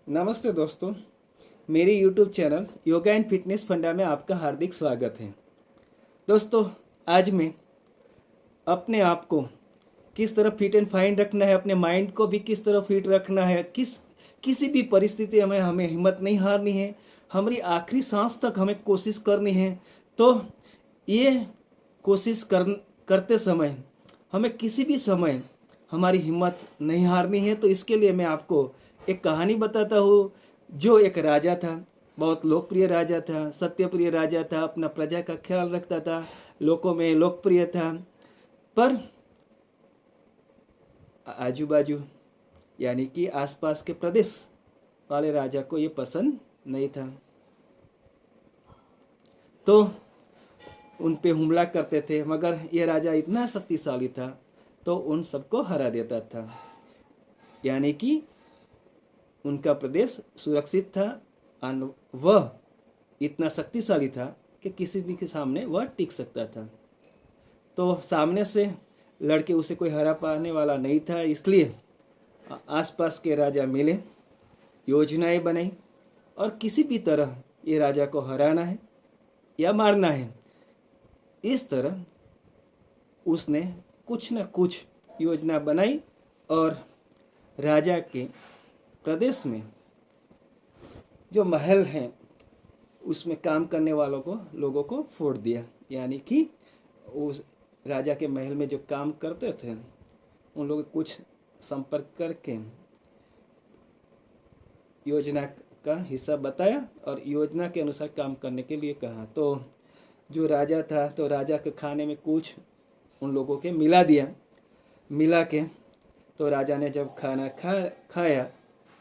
नमस्ते दोस्तों, मेरे YouTube channel yoga and fitness फंडा में आपका हार्दिक स्वागत है। दोस्तों, आज मैं अपने आप को किस तरह फिट एंड फाइन रखना है, अपने माइंड को भी किस तरह फिट रखना है, किसी भी परिस्थिति में हमें हिम्मत नहीं हारनी है, हमारी आखिरी सांस तक हमें कोशिश करनी है। तो ये कोशिश करते समय हमें किसी भी समय हमारी हिम्मत नहीं हारनी है। तो इसके लिए मैं आपको एक कहानी बताता हूँ। जो एक राजा था, बहुत लोकप्रिय राजा था, सत्यप्रिय राजा था, अपना प्रजा का ख्याल रखता था, लोगों में लोकप्रिय था। पर आजू बाजू यानी कि आसपास के प्रदेश वाले राजा को ये पसंद नहीं था, तो उन पे हमला करते थे। मगर ये राजा इतना शक्तिशाली था तो उन सबको हरा देता था, यानी कि उनका प्रदेश सुरक्षित था और वह इतना शक्तिशाली था कि किसी भी के सामने वह टिक सकता था। तो सामने से लड़के उसे कोई हरा पाने वाला नहीं था, इसलिए आसपास के राजा मिले, योजनाएं बनाई और किसी भी तरह ये राजा को हराना है या मारना है। इस तरह उसने कुछ न कुछ योजना बनाई और राजा के प्रदेश में जो महल हैं उसमें काम करने लोगों को फोड़ दिया। यानी कि उस राजा के महल में जो काम करते थे उन लोगों को कुछ संपर्क करके योजना का हिस्सा बताया और योजना के अनुसार काम करने के लिए कहा। तो जो राजा था, तो राजा के खाने में कुछ उन लोगों के मिला दिया। मिला के तो राजा ने जब खाना खाया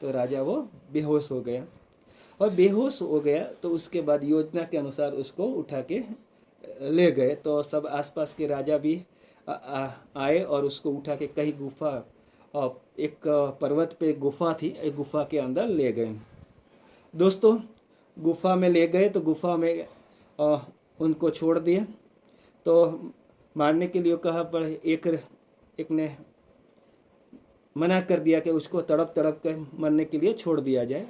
तो राजा वो बेहोश हो गया, और बेहोश हो गया तो उसके बाद योजना के अनुसार उसको उठा के ले गए। तो सब आसपास के राजा भी आए और उसको उठा के कहीं गुफा, और एक पर्वत पे गुफा थी, एक गुफा के अंदर ले गए। दोस्तों, गुफा में ले गए तो गुफा में उनको छोड़ दिया। तो मारने के लिए कहा, पर एक ने मना कर दिया कि उसको तड़प तड़प कर मरने के लिए छोड़ दिया जाए।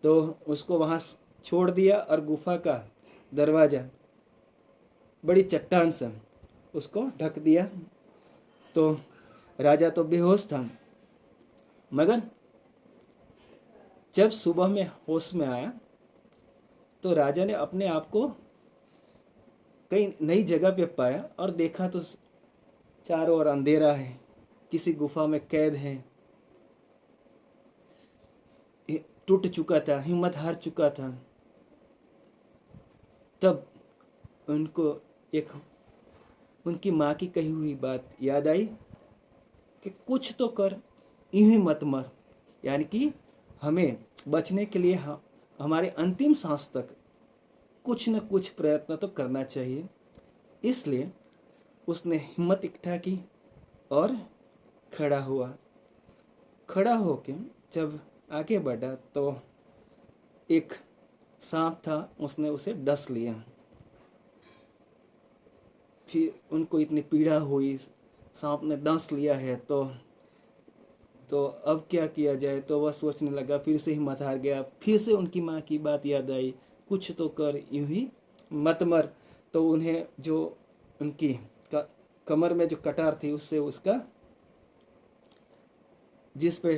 तो उसको वहाँ छोड़ दिया और गुफा का दरवाज़ा बड़ी चट्टान से उसको ढक दिया। तो राजा तो बेहोश था, मगर जब सुबह में होश में आया तो राजा ने अपने आप को कई नई जगह पे पाया और देखा तो चारों ओर अंधेरा है, किसी गुफा में कैद है, टूट चुका था, हिम्मत हार चुका था। तब उनको एक उनकी माँ की कही हुई बात याद आई कि कुछ तो कर, यूं ही मत मर। यानी कि हमें बचने के लिए हमारे अंतिम सांस तक कुछ न कुछ प्रयत्न तो करना चाहिए। इसलिए उसने हिम्मत इकट्ठा की और खड़ा हुआ। खड़ा होके जब आगे बढ़ा तो एक सांप था, उसने उसे डस लिया। फिर उनको इतनी पीड़ा हुई, सांप ने डस लिया है तो अब क्या किया जाए। तो वह सोचने लगा, फिर से हिम्मत हार गया। फिर से उनकी माँ की बात याद आई, कुछ तो कर, यूं ही मत मर। तो उन्हें जो उनकी कमर में जो कटार थी उससे उसका जिस पे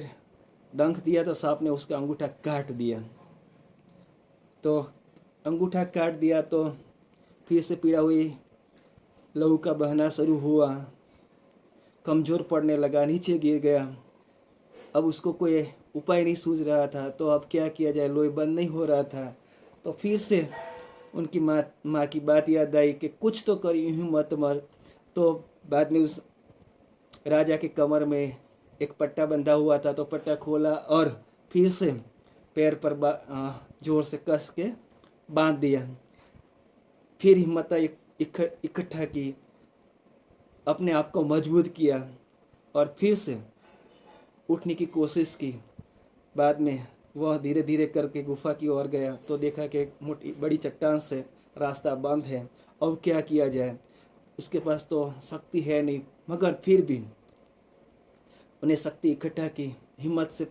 डंक दिया तो सांप ने उसका अंगूठा काट दिया। तो अंगूठा काट दिया तो फिर से पीड़ा हुई, लहू का बहना शुरू हुआ, कमज़ोर पड़ने लगा, नीचे गिर गया। अब उसको कोई उपाय नहीं सूझ रहा था, तो अब क्या किया जाए, लोही बंद नहीं हो रहा था। तो फिर से उनकी माँ की बात याद आई कि कुछ तो कर, यूं ही मत मर। तो बाद में उस राजा के कमर में एक पट्टा बंधा हुआ था, तो पट्टा खोला और फिर से पैर पर जोर से कस के बांध दिया। फिर हिम्मत इकट्ठा की, अपने आप को मजबूत किया और फिर से उठने की कोशिश की। बाद में वह धीरे धीरे करके गुफा की ओर गया तो देखा कि मोटी बड़ी चट्टान से रास्ता बंद है। अब क्या किया जाए, उसके पास तो शक्ति है नहीं, मगर फिर भी उन्हें शक्ति इकट्ठा की, हिम्मत से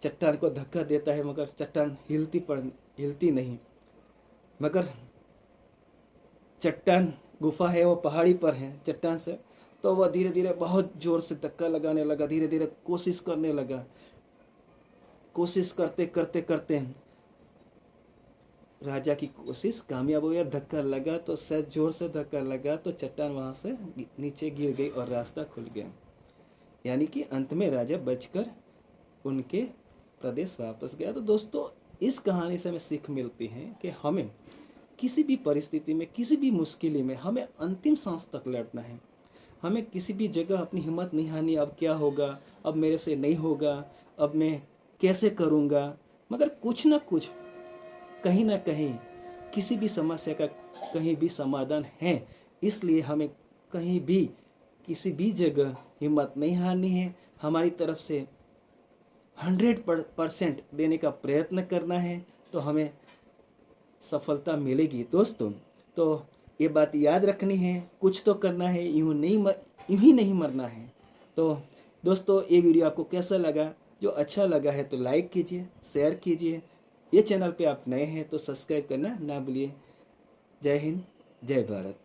चट्टान को धक्का देता है मगर चट्टान हिलती नहीं। मगर चट्टान गुफा है वो पहाड़ी पर है चट्टान से, तो वह धीरे धीरे बहुत जोर से धक्का लगाने लगा, धीरे धीरे कोशिश करने लगा। कोशिश करते करते करते राजा की कोशिश कामयाब हुई और धक्का लगा तो सहज जोर से धक्का लगा तो चट्टान वहाँ से नीचे गिर गई और रास्ता खुल गया। यानी कि अंत में राजा बचकर उनके प्रदेश वापस गया। तो दोस्तों इस कहानी से हमें सीख मिलती है कि हमें किसी भी परिस्थिति में, किसी भी मुश्किल में हमें अंतिम सांस तक लड़ना है। हमें किसी भी जगह अपनी हिम्मत नहीं हारनी, अब क्या होगा, अब मेरे से नहीं होगा, अब मैं कैसे करूँगा। मगर कुछ ना कुछ, कहीं ना कहीं किसी भी समस्या का कहीं भी समाधान है। इसलिए हमें कहीं भी किसी भी जगह हिम्मत नहीं हारनी है। हमारी तरफ से 100% देने का प्रयत्न करना है तो हमें सफलता मिलेगी दोस्तों। तो ये बात याद रखनी है, कुछ तो करना है, यूं ही नहीं मरना है। तो दोस्तों ये वीडियो आपको कैसा लगा? जो अच्छा लगा है तो लाइक कीजिए, शेयर कीजिए। ये चैनल पे आप नए हैं तो सब्सक्राइब करना ना भूलिए। जय हिंद, जय भारत।